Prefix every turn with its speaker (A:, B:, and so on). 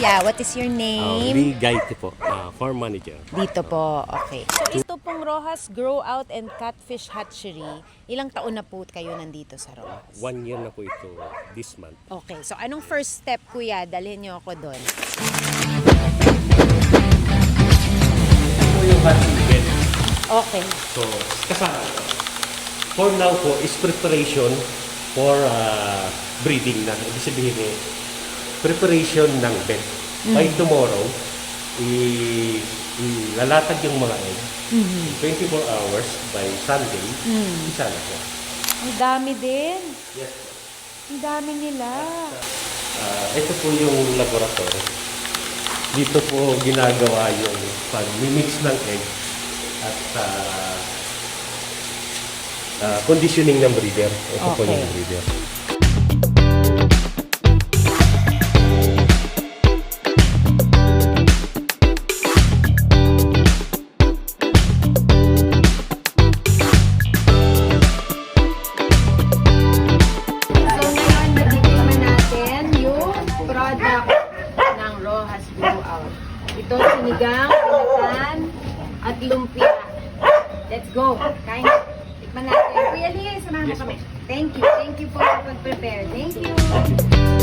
A: kuya. What is your name?
B: Lee Gaite po, farm manager.
A: Dito po, okay. So ito pong Rojas Grow Out and Catfish Hatchery, ilang taon na po kayo nandito sa Rojas?
B: 1 year na po ito this month.
A: Okay, so anong first step kuya? Dalhin niyo ako doon.
B: Ito yung hatching bed.
A: Okay.
B: So, kasama. For now po is preparation for breeding na. Ibig sabihin preparation ng bed. By tomorrow, lalatag yung mga egg. 24 hours by Sunday, isa na siya.
A: Ang dami din.
B: Yes.
A: Ang dami nila.
B: Ito po yung laboratory. Dito po ginagawa yung pag-mix ng egg at conditioning ng breeder. Ito po
A: Okay.
B: yung breeder.
A: So ngayon, natitikman natin yung product ng Rojas Grow Out. Ito, sinigang, pinatan, at lumpia. Let's go. Kain. Tikman natin. Kuya Lee, samahan mo kami. Thank you. Thank you for pag-prepare. Thank you.